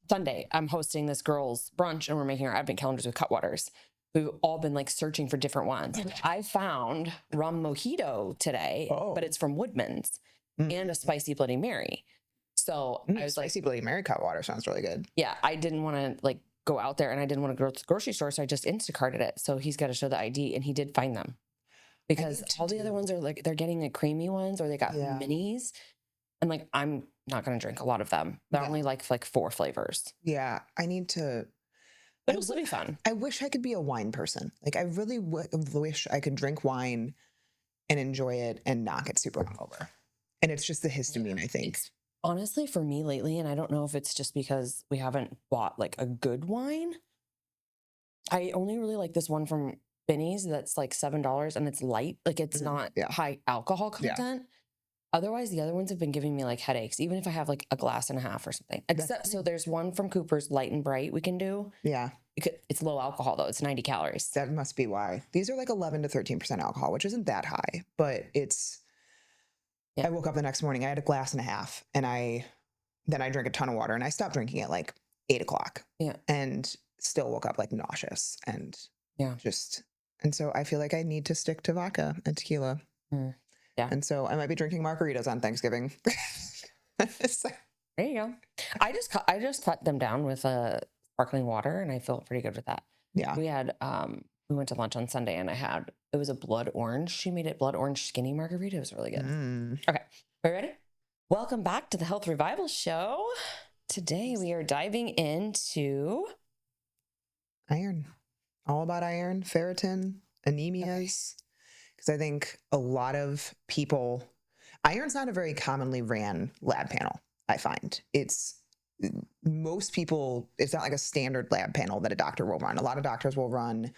Sunday, I'm hosting this girls' brunch and we're making our advent calendars with Cutwaters. We've all been like searching for different ones. I found rum mojito today, but it's from Woodman's and a spicy Bloody Mary. So I was spicy Bloody Mary Cutwater sounds really good. Yeah, I didn't want to like go out there and I didn't want to go to the grocery store. So I just Instacarted it. So he's got to show the ID and he did find them because all the other ones are like, they're getting like creamy ones or they got minis. And like, I'm not going to drink a lot of them. They're only like 4 flavors. Yeah. I need to. But it'll still be fun. I wish I could be a wine person. Like I really wish I could drink wine and enjoy it and not get super hungover. And it's just the histamine, I think. Honestly, for me lately, and I don't know if it's just because we haven't bought like a good wine. I only really like this one from Binny's that's like $7 and it's light. Like it's not high alcohol content. Otherwise, the other ones have been giving me like headaches, even if I have like a glass and a half or something. Except, so there's one from Cooper's, Light and Bright, we can do. Yeah. It's low alcohol though. It's 90 calories. That must be why. These are like 11 to 13% alcohol, which isn't that high, but it's... I woke up the next morning, I had a glass and a half and then I drank a ton of water and I stopped drinking at like 8 o'clock. Yeah. And still woke up like nauseous and and so I feel like I need to stick to vodka and tequila. Yeah. And so I might be drinking margaritas on Thanksgiving. There you go. I just cut them down with sparkling water and I feel pretty good with that. Yeah. We had, we went to lunch on Sunday and it was a blood orange. She made it blood orange skinny margarita. It was really good. Okay. Are you ready? Welcome back to the Health Revival Show. Today we are diving into iron. All about iron, ferritin, anemias. Because I think a lot of people, iron's not a very commonly ran lab panel, I find. Most people, it's not like a standard lab panel that a doctor will run. A lot of doctors will run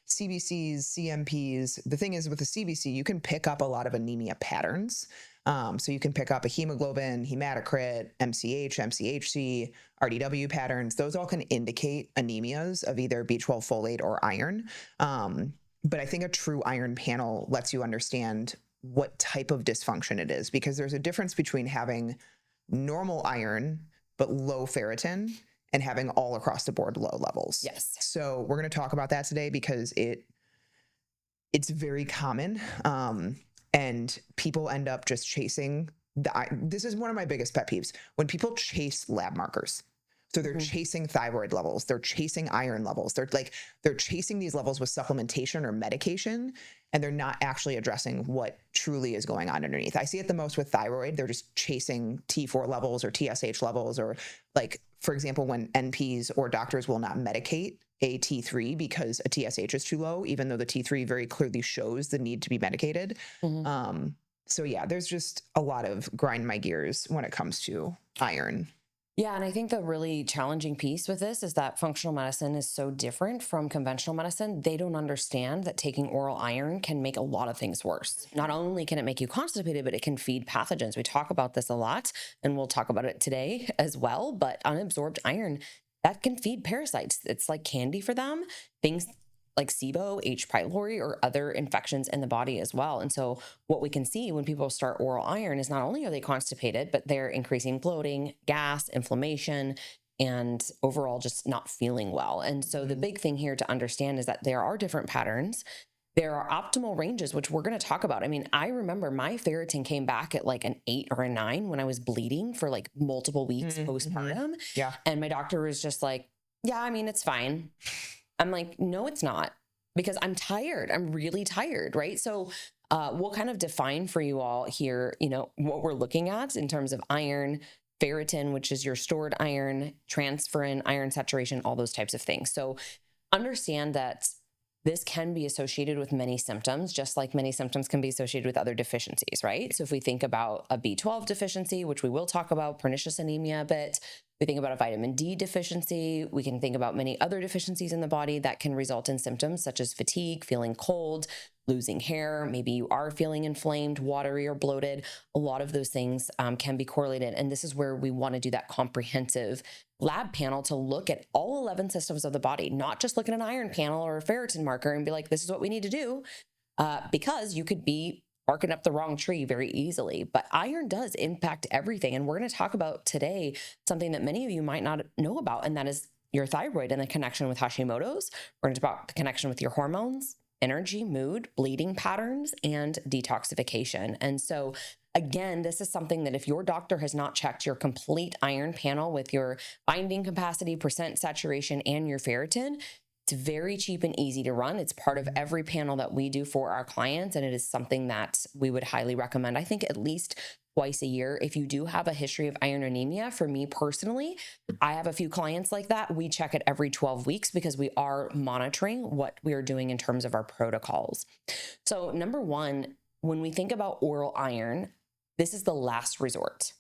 CBCs, CMPs. The thing is with the CBC, you can pick up a lot of anemia patterns. So you can pick up a hemoglobin, hematocrit, MCH, MCHC, RDW patterns. Those all can indicate anemias of either B12 folate or iron. But I think a true iron panel lets you understand what type of dysfunction it is, because there's a difference between having normal iron but low ferritin and having all across the board low levels. Yes. So we're going to talk about that today because it's very common. And people end up just chasing this is one of my biggest pet peeves, when people chase lab markers. So they're chasing thyroid levels, they're chasing iron levels, they're chasing these levels with supplementation or medication, and they're not actually addressing what truly is going on underneath. I see it the most with thyroid. They're just chasing T4 levels or TSH levels, or like, for example, when NPs or doctors will not medicate a T3 because a TSH is too low, even though the T3 very clearly shows the need to be medicated. So yeah, there's just a lot of grind my gears when it comes to iron. Yeah, and I think the really challenging piece with this is that functional medicine is so different from conventional medicine. They don't understand that taking oral iron can make a lot of things worse. Not only can it make you constipated, but it can feed pathogens. We talk about this a lot, and we'll talk about it today as well, but unabsorbed iron, that can feed parasites. It's like candy for them. Things like SIBO, H. pylori, or other infections in the body as well. And so what we can see when people start oral iron is not only are they constipated, but they're increasing bloating, gas, inflammation, and overall just not feeling well. And so the big thing here to understand is that there are different patterns. There are optimal ranges, which we're going to talk about. I mean, I remember my ferritin came back at like an 8 or a 9 when I was bleeding for like multiple weeks postpartum. Yeah. And my doctor was just like, yeah, I mean, it's fine. I'm like, no, it's not, because I'm tired. I'm really tired, right? So we'll kind of define for you all here, what we're looking at in terms of iron, ferritin, which is your stored iron, transferrin, iron saturation, all those types of things. So understand that this can be associated with many symptoms, just like many symptoms can be associated with other deficiencies, right? So if we think about a B12 deficiency, which we will talk about, pernicious anemia a bit, we think about a vitamin D deficiency, we can think about many other deficiencies in the body that can result in symptoms such as fatigue, feeling cold, losing hair, maybe you are feeling inflamed, watery, or bloated. A lot of those things can be correlated. And this is where we want to do that comprehensive lab panel to look at all 11 systems of the body, not just look at an iron panel or a ferritin marker and be like, this is what we need to do, because you could be barking up the wrong tree very easily. But iron does impact everything. And we're going to talk about today something that many of you might not know about, and that is your thyroid and the connection with Hashimoto's. We're going to talk about the connection with your hormones, energy, mood, bleeding patterns, and detoxification. And so, again, this is something that if your doctor has not checked your complete iron panel with your binding capacity, percent saturation, and your ferritin, it's very cheap and easy to run. It's part of every panel that we do for our clients, and it is something that we would highly recommend. I think at least twice a year. If you do have a history of iron anemia, for me personally, I have a few clients like that. We check it every 12 weeks because we are monitoring what we are doing in terms of our protocols. So number one, when we think about oral iron, this is the last resort.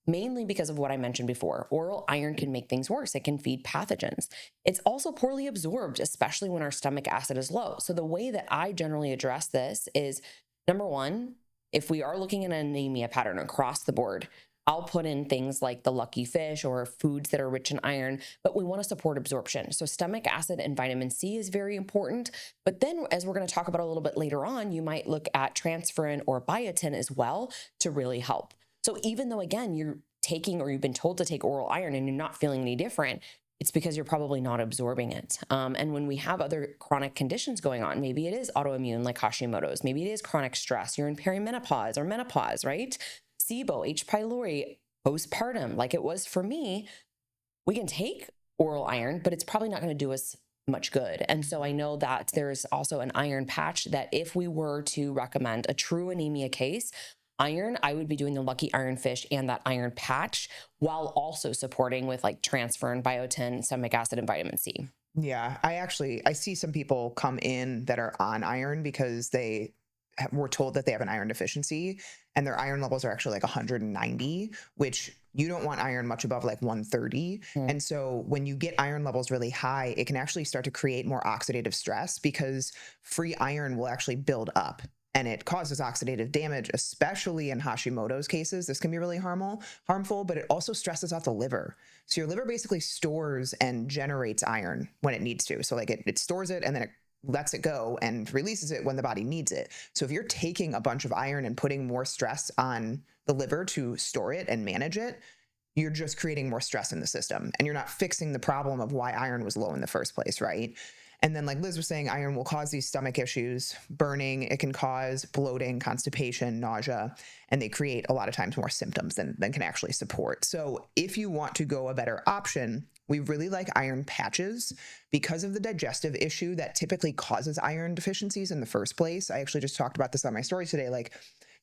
Mainly because of what I mentioned before. Oral iron can make things worse. It can feed pathogens. It's also poorly absorbed, especially when our stomach acid is low. So the way that I generally address this is, number one, if we are looking at an anemia pattern across the board, I'll put in things like the lucky fish or foods that are rich in iron, but we want to support absorption. So stomach acid and vitamin C is very important. But then, as we're going to talk about a little bit later on, you might look at transferrin or biotin as well to really help. So even though, again, you're taking or you've been told to take oral iron and you're not feeling any different, it's because you're probably not absorbing it. And when we have other chronic conditions going on, maybe it is autoimmune like Hashimoto's, maybe it is chronic stress, you're in perimenopause or menopause, right? SIBO, H. pylori, postpartum, like it was for me, we can take oral iron, but it's probably not going to do us much good. And so I know that there's also an iron patch that if we were to recommend a true anemia case, iron, I would be doing the lucky iron fish and that iron patch while also supporting with like transferrin, biotin, stomach acid, and vitamin C. Yeah, I see some people come in that are on iron because they were told that they have an iron deficiency and their iron levels are actually like 190, which you don't want iron much above like 130. And so when you get iron levels really high, it can actually start to create more oxidative stress because free iron will actually build up. And it causes oxidative damage, especially in Hashimoto's cases. This can be really harmful, but it also stresses out the liver. So your liver basically stores and generates iron when it needs to. So like it stores it and then it lets it go and releases it when the body needs it. So if you're taking a bunch of iron and putting more stress on the liver to store it and manage it, you're just creating more stress in the system and you're not fixing the problem of why iron was low in the first place, right? And then like Liz was saying, iron will cause these stomach issues, burning. It can cause bloating, constipation, nausea, and they create a lot of times more symptoms than can actually support. So if you want to go a better option, we really like iron patches because of the digestive issue that typically causes iron deficiencies in the first place. I actually just talked about this on my story today. Like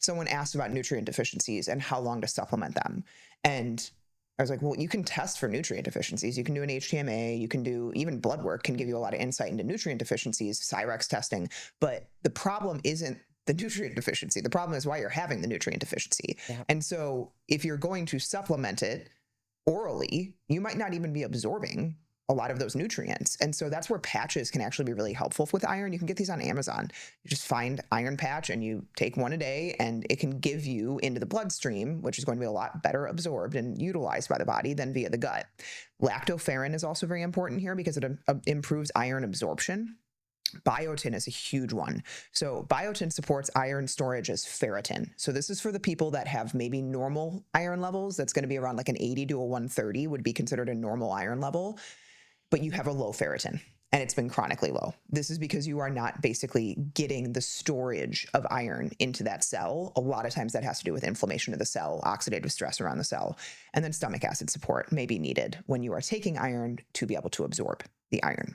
someone asked about nutrient deficiencies and how long to supplement them. And I was like, well, you can test for nutrient deficiencies. You can do an HTMA, you can do even blood work can give you a lot of insight into nutrient deficiencies, Cyrex testing. But the problem isn't the nutrient deficiency. The problem is why you're having the nutrient deficiency. Yeah. And so if you're going to supplement it orally, you might not even be absorbing a lot of those nutrients. And so that's where patches can actually be really helpful with iron. You can get these on Amazon. You just find iron patch and you take one a day and it can give you into the bloodstream, which is going to be a lot better absorbed and utilized by the body than via the gut. Lactoferrin is also very important here because it improves iron absorption. Biotin is a huge one. So biotin supports iron storage as ferritin. So this is for the people that have maybe normal iron levels. That's going to be around like an 80 to a 130 would be considered a normal iron level, but you have a low ferritin and it's been chronically low. This is because you are not basically getting the storage of iron into that cell. A lot of times that has to do with inflammation of the cell, oxidative stress around the cell, and then stomach acid support may be needed when you are taking iron to be able to absorb the iron.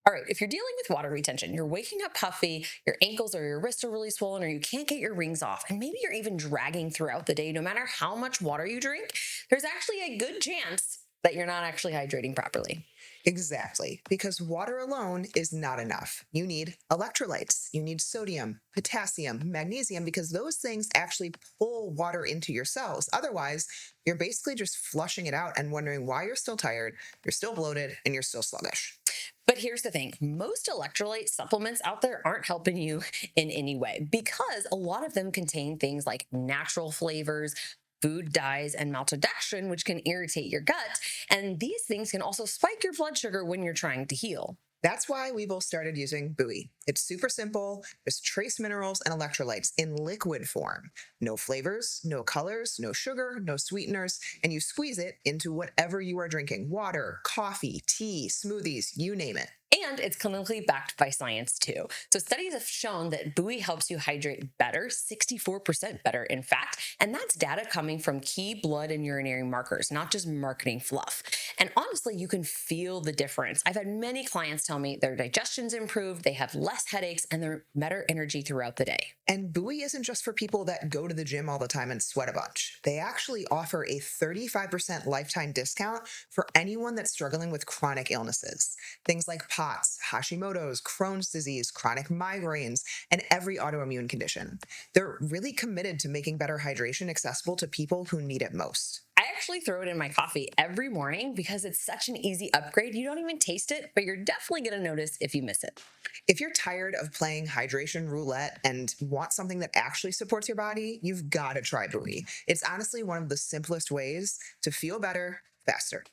All right, if you're dealing with water retention, you're waking up puffy, your ankles or your wrists are really swollen, or you can't get your rings off, and maybe you're even dragging throughout the day, no matter how much water you drink, there's actually a good chance that you're not actually hydrating properly. Exactly, because water alone is not enough. You need electrolytes, you need sodium, potassium, magnesium, because those things actually pull water into your cells. Otherwise, you're basically just flushing it out and wondering why you're still tired, you're still bloated, and you're still sluggish. But here's the thing, most electrolyte supplements out there aren't helping you in any way because a lot of them contain things like natural flavors, food dyes, and maltodextrin, which can irritate your gut. And these things can also spike your blood sugar when you're trying to heal. That's why we both started using Buoy. It's super simple. There's trace minerals and electrolytes in liquid form. No flavors, no colors, no sugar, no sweeteners, and you squeeze it into whatever you are drinking: water, coffee, tea, smoothies, you name it. And it's clinically backed by science too. So studies have shown that Buoy helps you hydrate better, 64% better, in fact. And that's data coming from key blood and urinary markers, not just marketing fluff. And honestly, you can feel the difference. I've had many clients tell me their digestion's improved, they have less headaches, and they're better energy throughout the day. And Buoy isn't just for people that go to the gym all the time and sweat a bunch. They actually offer a 35% lifetime discount for anyone that's struggling with chronic illnesses. Things like POTS, Hashimoto's, Crohn's disease, chronic migraines, and every autoimmune condition. They're really committed to making better hydration accessible to people who need it most. I actually throw it in my coffee every morning because it's such an easy upgrade. You don't even taste it, but you're definitely going to notice if you miss it. If you're tired of playing hydration roulette and want something that actually supports your body, you've got to try Buoy. It's honestly one of the simplest ways to feel better faster.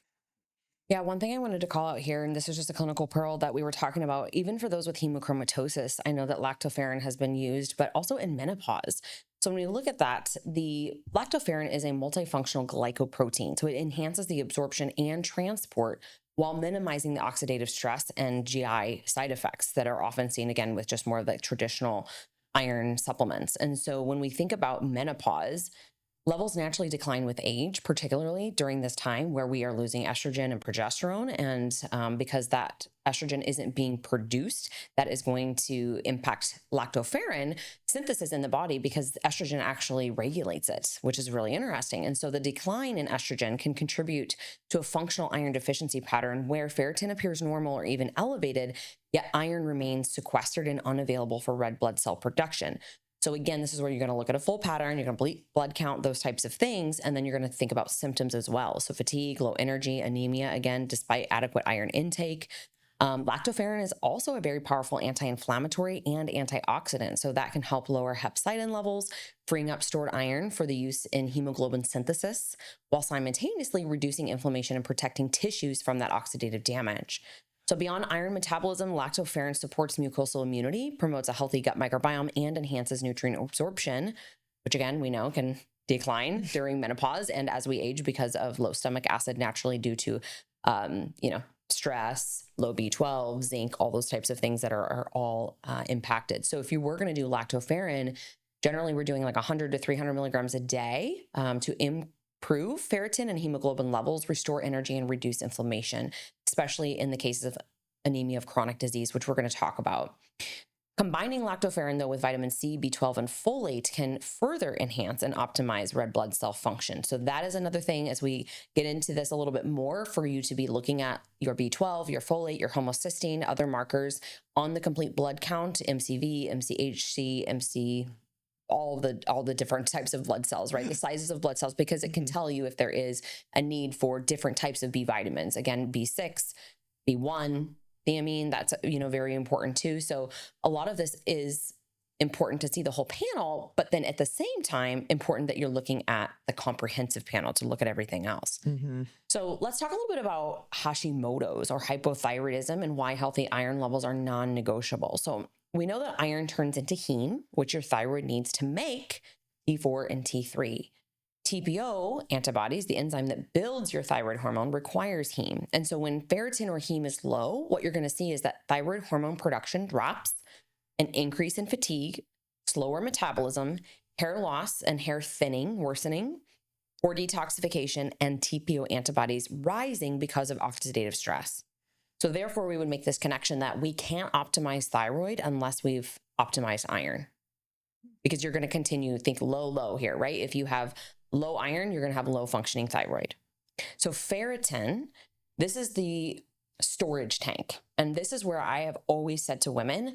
Yeah, one thing I wanted to call out here, and this is just a clinical pearl that we were talking about, even for those with hemochromatosis, I know that lactoferrin has been used, but also in menopause. So when we look at that, the lactoferrin is a multifunctional glycoprotein. So it enhances the absorption and transport while minimizing the oxidative stress and GI side effects that are often seen, again, with just more of the traditional iron supplements. And so when we think about menopause, levels naturally decline with age, particularly during this time where we are losing estrogen and progesterone. And because that estrogen isn't being produced, that is going to impact lactoferrin synthesis in the body because estrogen actually regulates it, which is really interesting. And so the decline in estrogen can contribute to a functional iron deficiency pattern where ferritin appears normal or even elevated, yet iron remains sequestered and unavailable for red blood cell production. So again, this is where you're going to look at a full pattern, you're going to blood count, those types of things, and then you're going to think about symptoms as well. So fatigue, low energy, anemia, again, despite adequate iron intake. Lactoferrin is also a very powerful anti-inflammatory and antioxidant. So that can help lower hepcidin levels, freeing up stored iron for the use in hemoglobin synthesis, while simultaneously reducing inflammation and protecting tissues from that oxidative damage. So beyond iron metabolism, lactoferrin supports mucosal immunity, promotes a healthy gut microbiome, and enhances nutrient absorption, which again, we know can decline during menopause and as we age because of low stomach acid naturally due to, stress, low B12, zinc, all those types of things that are all impacted. So if you were going to do lactoferrin, generally we're doing like 100 to 300 milligrams a day to improve ferritin and hemoglobin levels, restore energy, and reduce inflammation, especially in the cases of anemia of chronic disease, which we're going to talk about. Combining lactoferrin, though, with vitamin C, B12, and folate can further enhance and optimize red blood cell function. So that is another thing as we get into this a little bit more for you to be looking at your B12, your folate, your homocysteine, other markers on the complete blood count, MCV, MCHC, MC, all the different types of blood cells, right? The sizes of blood cells, because it can tell you if there is a need for different types of B vitamins. Again, B6, B1, thiamine, that's, very important too. So a lot of this is important to see the whole panel, but then at the same time, important that you're looking at the comprehensive panel to look at everything else. Mm-hmm. So let's talk a little bit about Hashimoto's or hypothyroidism and why healthy iron levels are non-negotiable. So we know that iron turns into heme, which your thyroid needs to make T4 and T3. TPO antibodies, the enzyme that builds your thyroid hormone, requires heme. And so when ferritin or heme is low, what you're going to see is that thyroid hormone production drops, an increase in fatigue, slower metabolism, hair loss and hair thinning, worsening, or detoxification, and TPO antibodies rising because of oxidative stress. So therefore, we would make this connection that we can't optimize thyroid unless we've optimized iron, because you're going to continue to think low here, right? If you have low iron, you're going to have low functioning thyroid. So ferritin, this is the storage tank. And this is where I have always said to women,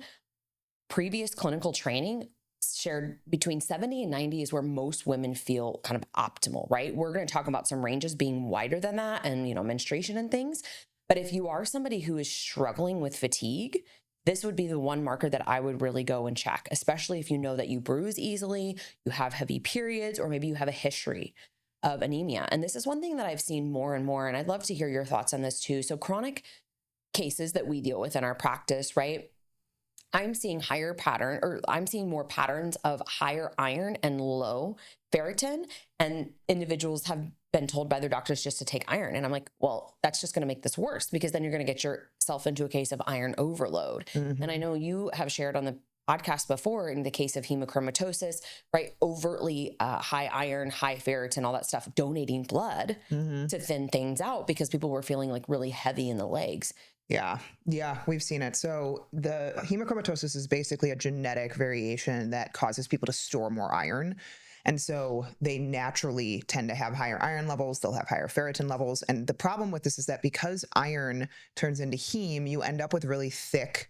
previous clinical training shared between 70 and 90 is where most women feel kind of optimal, right? We're going to talk about some ranges being wider than that and, menstruation and things. But if you are somebody who is struggling with fatigue, this would be the one marker that I would really go and check, especially if you know that you bruise easily, you have heavy periods, or maybe you have a history of anemia. And this is one thing that I've seen more and more, and I'd love to hear your thoughts on this too. So chronic cases that we deal with in our practice, right? I'm seeing I'm seeing more patterns of higher iron and low ferritin, and individuals have been told by their doctors just to take iron. And I'm like, well, that's just going to make this worse, because then you're going to get yourself into a case of iron overload. Mm-hmm. And I know you have shared on the podcast before, in the case of hemochromatosis, right? Overtly high iron, high ferritin, all that stuff, donating blood to thin things out because people were feeling like really heavy in the legs. Yeah. Yeah. We've seen it. So the hemochromatosis is basically a genetic variation that causes people to store more iron. And so they naturally tend to have higher iron levels. They'll have higher ferritin levels. And the problem with this is that because iron turns into heme, you end up with really thick,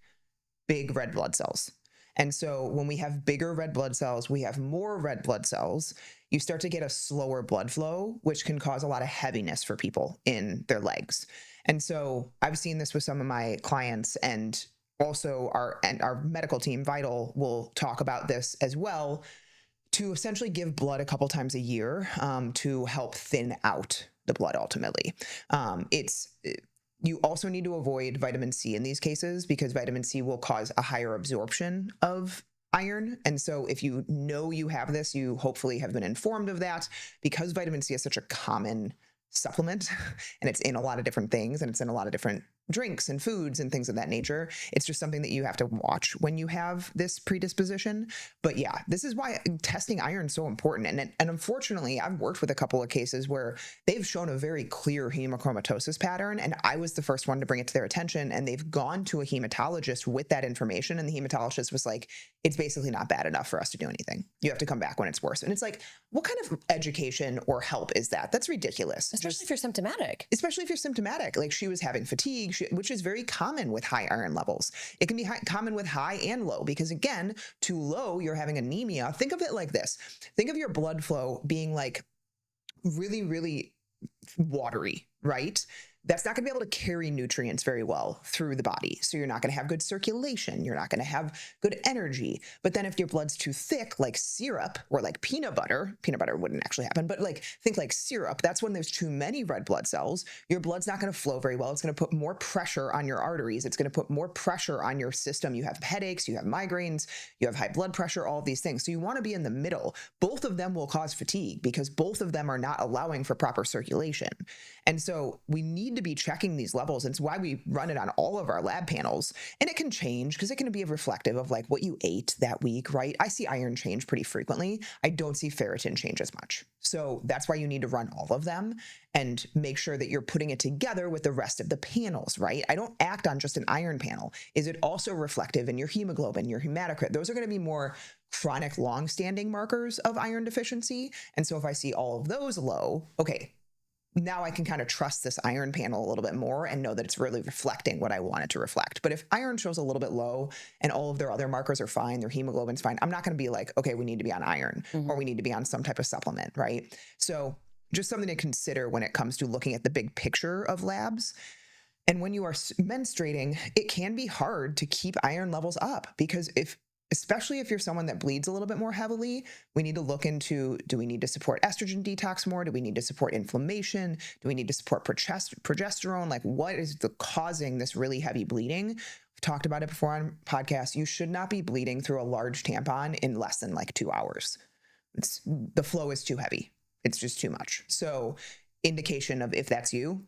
big red blood cells. And so when we have bigger red blood cells, we have more red blood cells, you start to get a slower blood flow, which can cause a lot of heaviness for people in their legs. And so I've seen this with some of my clients, and also our medical team, Vital, will talk about this as well, to essentially give blood a couple times a year to help thin out the blood ultimately. You also need to avoid vitamin C in these cases, because vitamin C will cause a higher absorption of iron. And so if you know you have this, you hopefully have been informed of that, because vitamin C is such a common supplement and it's in a lot of different things, and it's in a lot of different drinks and foods and things of that nature. It's just something that you have to watch when you have this predisposition. But yeah, this is why testing iron is so important. And unfortunately, I've worked with a couple of cases where they've shown a very clear hemochromatosis pattern, and I was the first one to bring it to their attention, and they've gone to a hematologist with that information, and the hematologist was like, it's basically not bad enough for us to do anything. You have to come back when it's worse. And it's like, what kind of education or help is that? That's ridiculous. Especially if you're symptomatic. Especially if you're symptomatic. Like, she was having fatigue, which is very common with high iron levels. It can be common with high and low, because again, too low, you're having anemia. Think of it like this. Think of your blood flow being like really, really watery, right? That's not going to be able to carry nutrients very well through the body. So you're not going to have good circulation. You're not going to have good energy. But then if your blood's too thick, like syrup or like peanut butter wouldn't actually happen, but like think like syrup, that's when there's too many red blood cells. Your blood's not going to flow very well. It's going to put more pressure on your arteries. It's going to put more pressure on your system. You have headaches, you have migraines, you have high blood pressure, all of these things. So you want to be in the middle. Both of them will cause fatigue, because both of them are not allowing for proper circulation. And so we need to be checking these levels. It's why we run it on all of our lab panels. And it can change, because it can be reflective of like what you ate that week, right? I see iron change pretty frequently. I don't see ferritin change as much. So that's why you need to run all of them and make sure that you're putting it together with the rest of the panels, right? I don't act on just an iron panel. Is it also reflective in your hemoglobin, your hematocrit? Those are going to be more chronic, long-standing markers of iron deficiency. And so if I see all of those low, okay, now I can kind of trust this iron panel a little bit more and know that it's really reflecting what I want it to reflect. But if iron shows a little bit low and all of their other markers are fine, their hemoglobin's fine, I'm not going to be like, okay, we need to be on iron or we need to be on some type of supplement, right? So just something to consider when it comes to looking at the big picture of labs. And when you are menstruating, it can be hard to keep iron levels up, because especially if you're someone that bleeds a little bit more heavily, we need to look into, do we need to support estrogen detox more? Do we need to support inflammation? Do we need to support progesterone? Like, what is causing this really heavy bleeding? We've talked about it before on podcasts. You should not be bleeding through a large tampon in less than like 2 hours. The flow is too heavy. It's just too much. So indication of if that's you,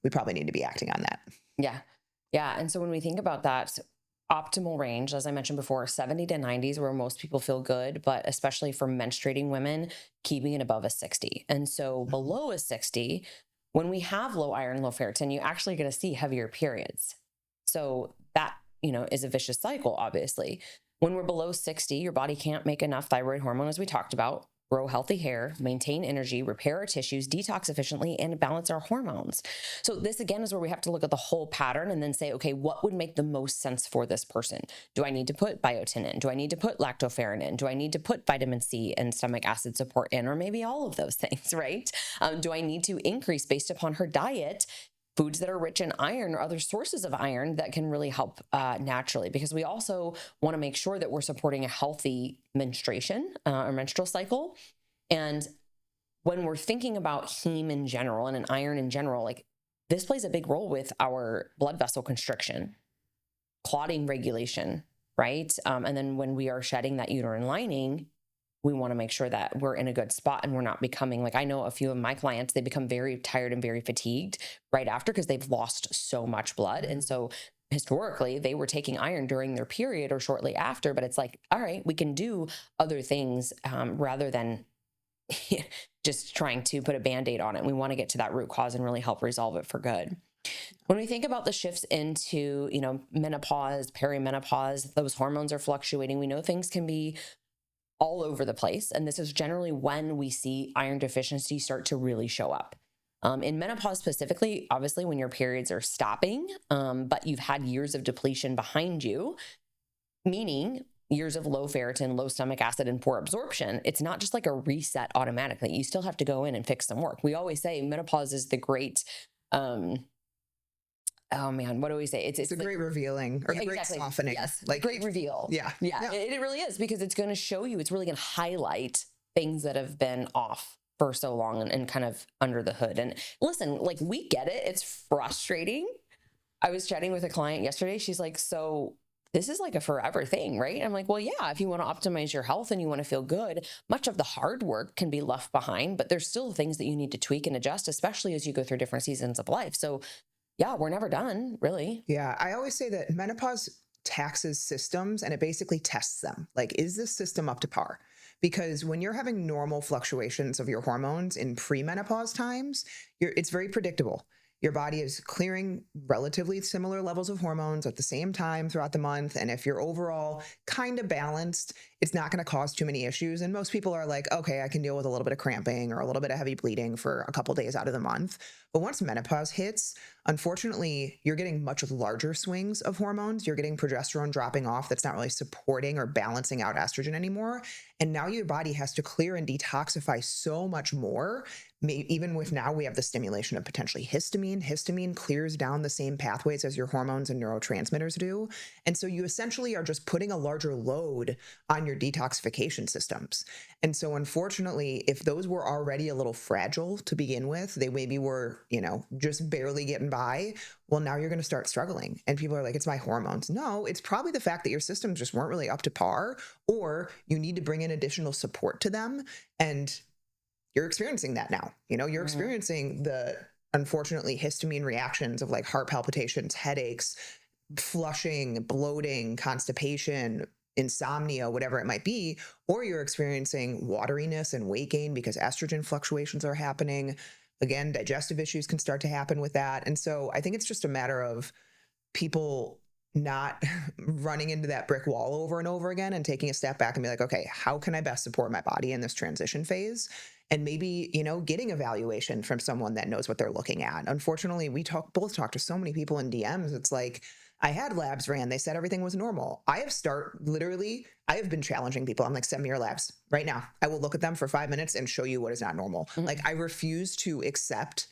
we probably need to be acting on that. Yeah. Yeah. And so when we think about that, optimal range, as I mentioned before, 70 to 90 is where most people feel good, but especially for menstruating women, keeping it above a 60. And so below a 60, when we have low iron, low ferritin, you actually get to see heavier periods. So that, is a vicious cycle, obviously. When we're below 60, your body can't make enough thyroid hormone, as we talked about, grow healthy hair, maintain energy, repair our tissues, detox efficiently, and balance our hormones. So this, again, is where we have to look at the whole pattern and then say, okay, what would make the most sense for this person? Do I need to put biotin in? Do I need to put lactoferrin in? Do I need to put vitamin C and stomach acid support in? Or maybe all of those things, right? Do I need to increase based upon her diet foods that are rich in iron or other sources of iron that can really help naturally? Because we also want to make sure that we're supporting a healthy menstruation or menstrual cycle. And when we're thinking about heme in general and an iron in general, like this plays a big role with our blood vessel constriction, clotting regulation, right? And then when we are shedding that uterine lining, we want to make sure that we're in a good spot and we're not becoming like, I know a few of my clients, they become very tired and very fatigued right after because they've lost so much blood. And so historically they were taking iron during their period or shortly after, but it's like, all right, we can do other things rather than just trying to put a Band-Aid on it. We want to get to that root cause and really help resolve it for good. When we think about the shifts into, menopause, perimenopause, those hormones are fluctuating. We know things can be all over the place. And this is generally when we see iron deficiency start to really show up. In menopause specifically, obviously when your periods are stopping, but you've had years of depletion behind you, meaning years of low ferritin, low stomach acid, and poor absorption, it's not just like a reset automatically. You still have to go in and fix some work. We always say menopause is the great, oh man, what do we say? It's a great revealing or great softening. Yes, like great reveal. Yeah. It really is, because it's going to show you, it's really going to highlight things that have been off for so long and kind of under the hood. And listen, like we get it. It's frustrating. I was chatting with a client yesterday. She's like, so this is like a forever thing, right? I'm like, well, yeah, if you want to optimize your health and you want to feel good, much of the hard work can be left behind, but there's still things that you need to tweak and adjust, especially as you go through different seasons of life. So yeah, we're never done, really. Yeah. I always say that menopause taxes systems and it basically tests them. Like, is this system up to par? Because when you're having normal fluctuations of your hormones in premenopause times, it's very predictable. Your body is clearing relatively similar levels of hormones at the same time throughout the month. And if you're overall kind of balanced, it's not going to cause too many issues. And most people are like, okay, I can deal with a little bit of cramping or a little bit of heavy bleeding for a couple days out of the month. But once menopause hits, unfortunately, you're getting much larger swings of hormones. You're getting progesterone dropping off that's not really supporting or balancing out estrogen anymore. And now your body has to clear and detoxify so much more. Even with now we have the stimulation of potentially histamine. Histamine clears down the same pathways as your hormones and neurotransmitters do. And so you essentially are just putting a larger load on your detoxification systems. And so unfortunately, if those were already a little fragile to begin with, they maybe were, just barely getting by. Well, now you're going to start struggling. And people are like, it's my hormones. No, it's probably the fact that your systems just weren't really up to par, or you need to bring in additional support to them. And you're experiencing that now. You're experiencing the, unfortunately, histamine reactions of like heart palpitations, headaches, flushing, bloating, constipation, insomnia, whatever it might be, or you're experiencing wateriness and weight gain because estrogen fluctuations are happening. Again, digestive issues can start to happen with that. And so I think it's just a matter of people not running into that brick wall over and over again and taking a step back and be like, okay, how can I best support my body in this transition phase? And maybe, getting evaluation from someone that knows what they're looking at. Unfortunately, we both talk to so many people in DMs. It's like, I had labs ran. They said everything was normal. I have been challenging people. I'm like, send me your labs right now. I will look at them for 5 minutes and show you what is not normal. Mm-hmm. Like, I refuse to accept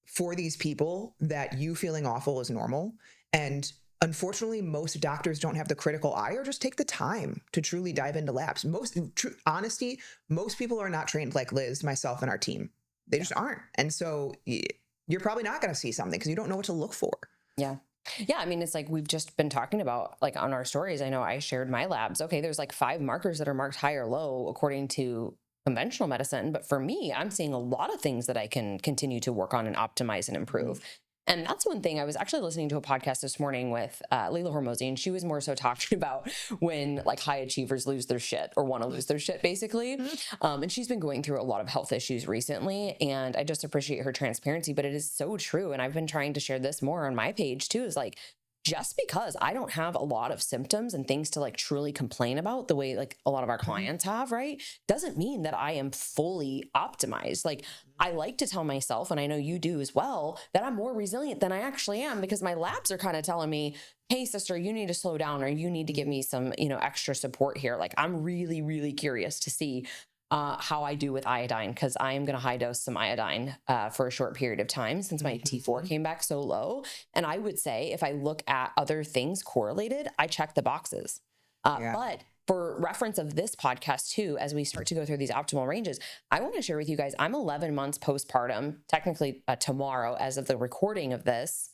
for these people that you feeling awful is normal. And unfortunately, most doctors don't have the critical eye or just take the time to truly dive into labs. Honesty, most people are not trained like Liz, myself, and our team. They just aren't. And so you're probably not going to see something because you don't know what to look for. Yeah. Yeah. I mean, it's like, we've just been talking about, like, on our stories, I know I shared my labs. Okay. There's like 5 markers that are marked high or low according to conventional medicine. But for me, I'm seeing a lot of things that I can continue to work on and optimize and improve. Mm-hmm. And that's one thing. I was actually listening to a podcast this morning with Leila Hormozy, and she was more so talking about when like high achievers lose their shit or want to lose their shit, basically. Mm-hmm. And she's been going through a lot of health issues recently, and I just appreciate her transparency, but it is so true. And I've been trying to share this more on my page too, is like, just because I don't have a lot of symptoms and things to like truly complain about the way like a lot of our clients have, right, doesn't mean that I am fully optimized. Like, I like to tell myself, and I know you do as well, that I'm more resilient than I actually am, because my labs are kind of telling me, hey, sister, you need to slow down, or you need to give me some, extra support here. Like, I'm really, really curious to see how I do with iodine, because I am going to high dose some iodine for a short period of time since my T4 came back so low. And I would say if I look at other things correlated, I check the boxes. But for reference of this podcast too, as we start to go through these optimal ranges, I want to share with you guys, I'm 11 months postpartum, technically tomorrow as of the recording of this.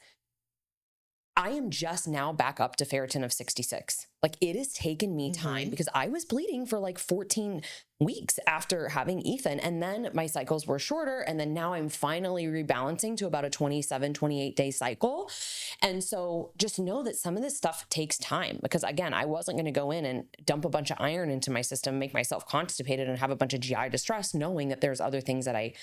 I am just now back up to ferritin of 66. Like, it has taken me time because I was bleeding for like 14 weeks after having Ethan. And then my cycles were shorter. And then now I'm finally rebalancing to about a 27, 28 day cycle. And so just know that some of this stuff takes time, because again, I wasn't going to go in and dump a bunch of iron into my system, make myself constipated and have a bunch of GI distress, knowing that there's other things that I,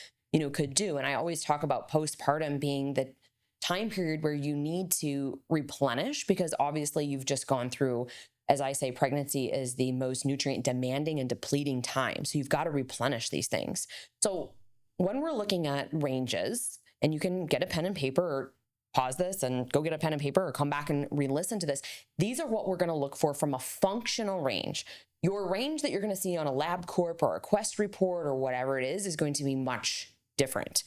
could do. And I always talk about postpartum being the time period where you need to replenish, because obviously you've just gone through, as I say, pregnancy is the most nutrient demanding and depleting time. So you've got to replenish these things. So when we're looking at ranges, and you can get a pen and paper or pause this and go get a pen and paper or come back and re-listen to this. These are what we're going to look for from a functional range. Your range that you're going to see on a LabCorp or a Quest report or whatever it is going to be much different.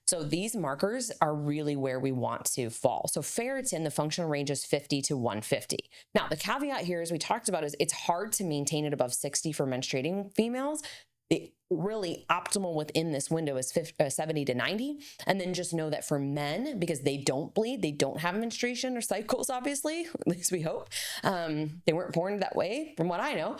So these markers are really where we want to fall. So ferritin, the functional range is 50 to 150. Now, the caveat here, as we talked about, is it's hard to maintain it above 60 for menstruating females. The really optimal within this window is 70 to 90. And then just know that for men, because they don't bleed, they don't have menstruation or cycles, obviously, at least we hope. They weren't born that way, from what I know.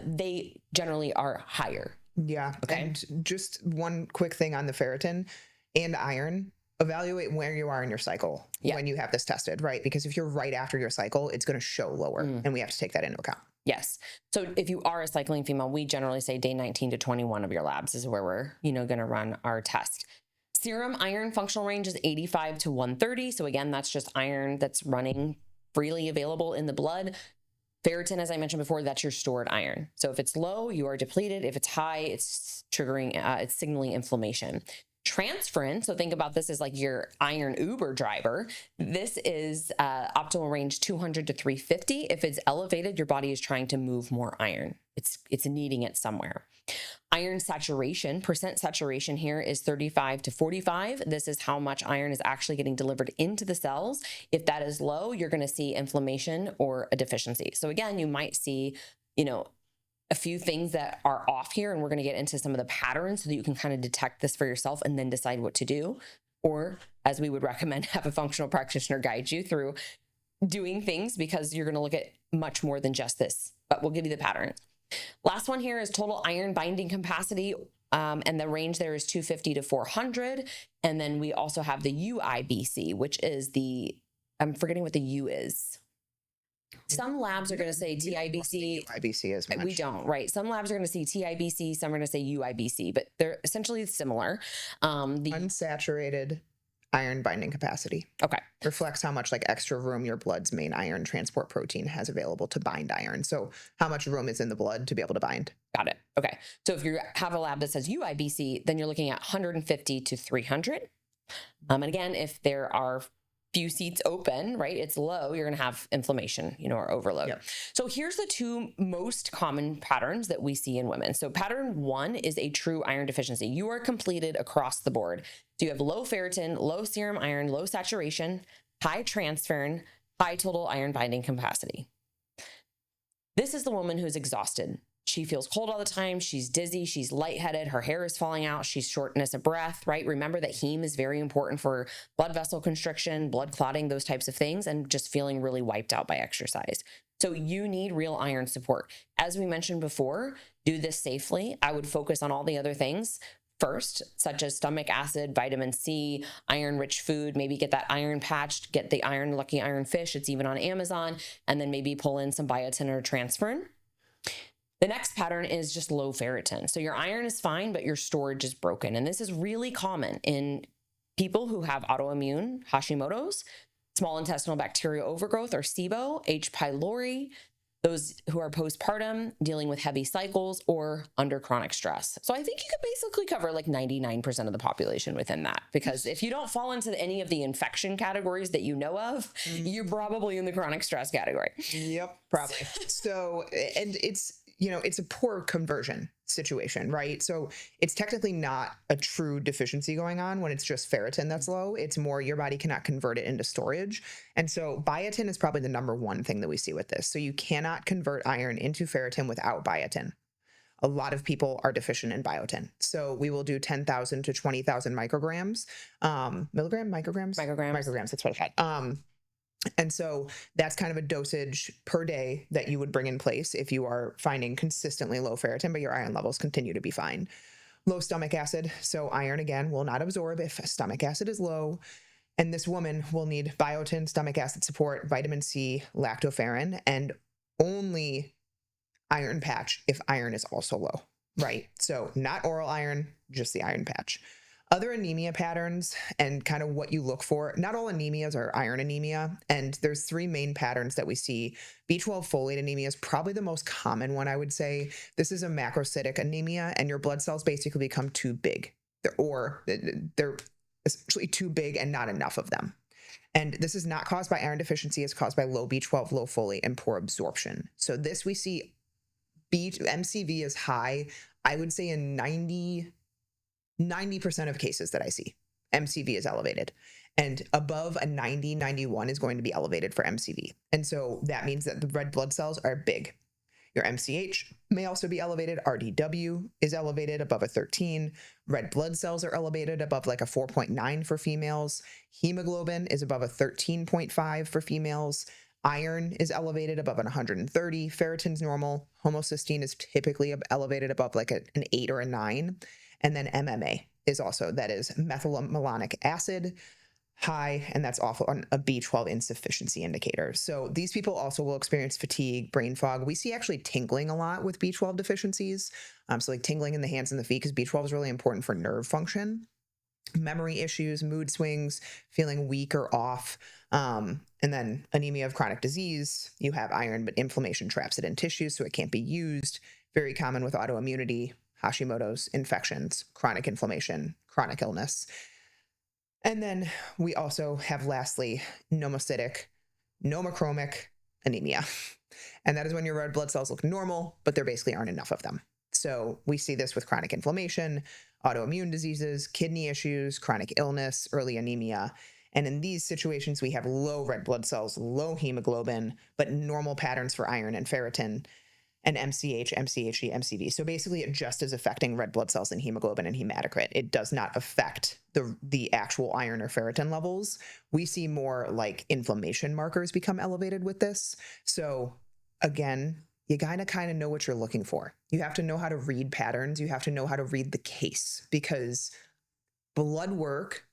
They generally are higher. Yeah. Okay. And just one quick thing on the ferritin and iron, evaluate where you are in your cycle when you have this tested, right? Because if you're right after your cycle, it's going to show lower, and we have to take that into account. Yes. So if you are a cycling female, we generally say day 19 to 21 of your labs is where we're, going to run our test. Serum iron functional range is 85 to 130. So again, that's just iron that's running freely available in the blood. Ferritin, as I mentioned before, that's your stored iron. So if it's low, you are depleted. If it's high, it's triggering, it's signaling inflammation. Transferrin, so think about this as like your iron Uber driver. This is optimal range 200 to 350. If it's elevated, your body is trying to move more iron. It's needing it somewhere. Iron saturation, percent saturation here is 35 to 45. This is how much iron is actually getting delivered into the cells. If that is low, you're going to see inflammation or a deficiency. So again, you might see, a few things that are off here, and we're going to get into some of the patterns so that you can kind of detect this for yourself and then decide what to do. Or, as we would recommend, have a functional practitioner guide you through doing things, because you're going to look at much more than just this, but we'll give you the pattern. Last one here is total iron binding capacity. And the range there is 250 to 400. And then we also have the UIBC, which is I'm forgetting what the U is. Some labs are going to say TIBC. IBC is much. We don't, right? Some labs are going to see TIBC, some are going to say UIBC, but they're essentially similar. The unsaturated iron binding capacity. Okay. Reflects how much like extra room your blood's main iron transport protein has available to bind iron. So how much room is in the blood to be able to bind. Got it. Okay. So if you have a lab that says UIBC, then you're looking at 150 to 300. And again, if there are few seats open, right, it's low, you're going to have inflammation, or overload. Yep. So here's the two most common patterns that we see in women. So pattern one is a true iron deficiency. You are completed across the board. So you have low ferritin, low serum iron, low saturation, high transferrin, high total iron binding capacity. This is the woman who's exhausted. She feels cold all the time. She's dizzy. She's lightheaded. Her hair is falling out. She's shortness of breath, right? Remember that heme is very important for blood vessel constriction, blood clotting, those types of things, and just feeling really wiped out by exercise. So you need real iron support. As we mentioned before, do this safely. I would focus on all the other things first, such as stomach acid, vitamin C, iron-rich food, maybe get that iron patch, get the iron Lucky Iron Fish. It's even on Amazon, and then maybe pull in some biotin or transferrin. The next pattern is just low ferritin. So your iron is fine, but your storage is broken. And this is really common in people who have autoimmune Hashimoto's, small intestinal bacterial overgrowth or SIBO, H. pylori, those who are postpartum, dealing with heavy cycles, or under chronic stress. So I think you could basically cover like 99% of the population within that, because if you don't fall into any of the infection categories that you know of, you're probably in the chronic stress category. Yep, probably. So, and it's, it's a poor conversion situation, right? So it's technically not a true deficiency going on when it's just ferritin that's low. It's more your body cannot convert it into storage. And so biotin is probably the number one thing that we see with this. So you cannot convert iron into ferritin without biotin. A lot of people are deficient in biotin. So we will do 10,000 to 20,000 micrograms, micrograms. That's what I had. And so that's kind of a dosage per day that you would bring in place if you are finding consistently low ferritin, but your iron levels continue to be fine. Low stomach acid. So iron, again, will not absorb if stomach acid is low. And this woman will need biotin, stomach acid support, vitamin C, lactoferrin, and only iron patch if iron is also low, right? So not oral iron, just the iron patch. Other anemia patterns and kind of what you look for. Not all anemias are iron anemia. And there's three main patterns that we see. B12 folate anemia is probably the most common one, I would say. This is a macrocytic anemia, and your blood cells basically become too big, they're essentially too big and not enough of them. And this is not caused by iron deficiency. It's caused by low B12, low folate, and poor absorption. So this we see MCV is high, I would say in 90% of cases that I see, MCV is elevated. And above a 90, 91 is going to be elevated for MCV. And so that means that the red blood cells are big. Your MCH may also be elevated. RDW is elevated above a 13. Red blood cells are elevated above like a 4.9 for females. Hemoglobin is above a 13.5 for females. Iron is elevated above an 130. Ferritin's normal. Homocysteine is typically elevated above like an 8 or a 9. And then MMA is also, that is methylmalonic acid high, and that's also a B12 insufficiency indicator. So these people also will experience fatigue, brain fog. We see actually tingling a lot with B12 deficiencies. So like tingling in the hands and the feet, because B12 is really important for nerve function. Memory issues, mood swings, feeling weak or off. And then anemia of chronic disease, you have iron, but inflammation traps it in tissues, so it can't be used. Very common with autoimmunity, Hashimoto's, infections, chronic inflammation, chronic illness. And then we also have, lastly, nomocytic, nomochromic anemia. And that is when your red blood cells look normal, but there basically aren't enough of them. So we see this with chronic inflammation, autoimmune diseases, kidney issues, chronic illness, early anemia. And in these situations, we have low red blood cells, low hemoglobin, but normal patterns for iron and ferritin, and MCH, MCHD, MCV. So basically it just is affecting red blood cells and hemoglobin and hematocrit. It does not affect the actual iron or ferritin levels. We see more like inflammation markers become elevated with this. So again, you gotta kind of know what you're looking for. You have to know how to read patterns. You have to know how to read the case, because blood work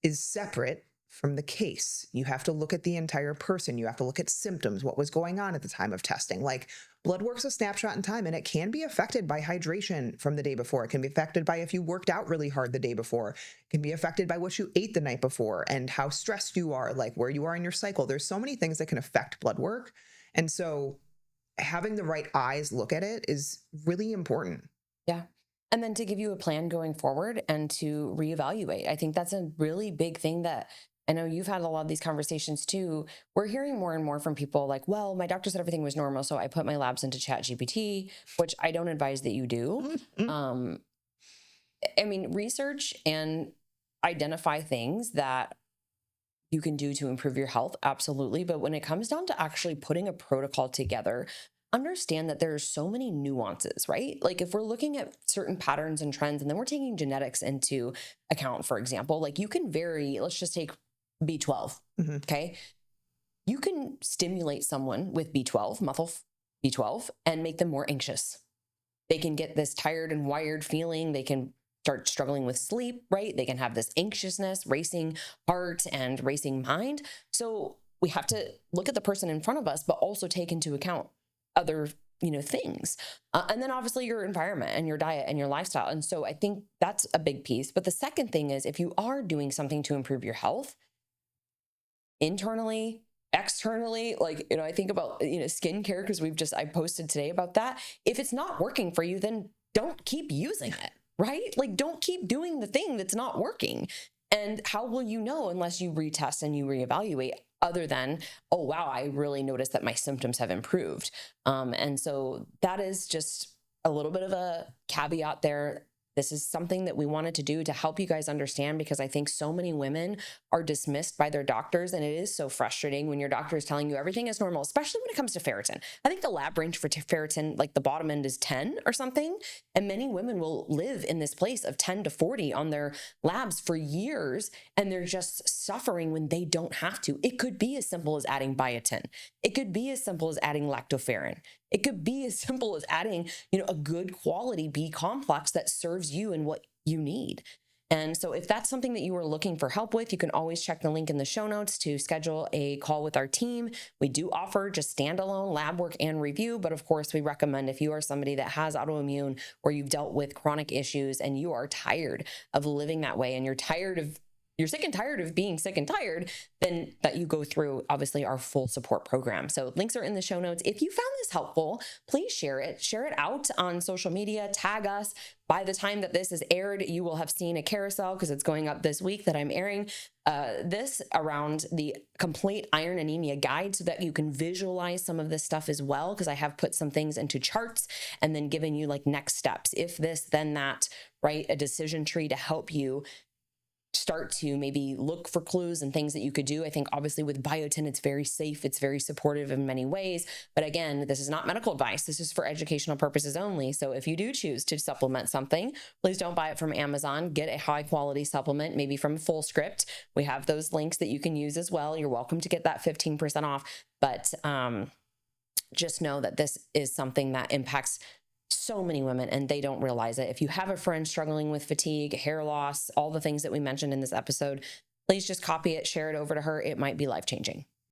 is separate from the case. You have to look at the entire person. You have to look at symptoms, what was going on at the time of testing. Like, blood work's a snapshot in time, and it can be affected by hydration from the day before. It can be affected by if you worked out really hard the day before. It can be affected by what you ate the night before and how stressed you are, like where you are in your cycle. There's so many things that can affect blood work. And so having the right eyes look at it is really important. Yeah. And then to give you a plan going forward and to reevaluate. I think that's a really big thing that I know you've had a lot of these conversations too. We're hearing more and more from people like, well, my doctor said everything was normal, so I put my labs into ChatGPT, which I don't advise that you do. I mean, research and identify things that you can do to improve your health, absolutely. But when it comes down to actually putting a protocol together, understand that there's so many nuances, right? Like if we're looking at certain patterns and trends, and then we're taking genetics into account, for example, like you can vary, let's just take B12, okay? You can stimulate someone with B12, methyl B12, and make them more anxious. They can get this tired and wired feeling. They can start struggling with sleep, right? They can have this anxiousness, racing heart and racing mind. So we have to look at the person in front of us, but also take into account other, things. And then obviously your environment and your diet and your lifestyle. And so I think that's a big piece. But the second thing is, if you are doing something to improve your health, internally, externally, like, I think about, skincare, because I posted today about that. If it's not working for you, then don't keep using it, right? Like, don't keep doing the thing that's not working. And how will you know unless you retest and you reevaluate, other than, oh, wow, I really noticed that my symptoms have improved. And so that is just a little bit of a caveat there. This is something that we wanted to do to help you guys understand, because I think so many women are dismissed by their doctors. And it is so frustrating when your doctor is telling you everything is normal, especially when it comes to ferritin. I think the lab range for ferritin, like the bottom end is 10 or something. And many women will live in this place of 10 to 40 on their labs for years, and they're just suffering when they don't have to. It could be as simple as adding biotin. It could be as simple as adding lactoferrin. It could be as simple as adding, a good quality B complex that serves you and what you need. And so if that's something that you are looking for help with, you can always check the link in the show notes to schedule a call with our team. We do offer just standalone lab work and review, but of course we recommend, if you are somebody that has autoimmune or you've dealt with chronic issues and you are tired of living that way, and you're sick and tired of being sick and tired, then that you go through, obviously, our full support program. So links are in the show notes. If you found this helpful, please share it out on social media, tag us. By the time that this is aired, you will have seen a carousel, because it's going up this week, that I'm airing this around the complete iron anemia guide, so that you can visualize some of this stuff as well, because I have put some things into charts and then given you like next steps. If this, then that, right? A decision tree to help you start to maybe look for clues and things that you could do. I think obviously with biotin, it's very safe. It's very supportive in many ways. But again, this is not medical advice. This is for educational purposes only. So if you do choose to supplement something, please don't buy it from Amazon. Get a high quality supplement, maybe from Full Script. We have those links that you can use as well. You're welcome to get that 15% off. But just know that this is something that impacts so many women, and they don't realize it. If you have a friend struggling with fatigue, hair loss, all the things that we mentioned in this episode, please just copy it, share it over to her. It might be life-changing.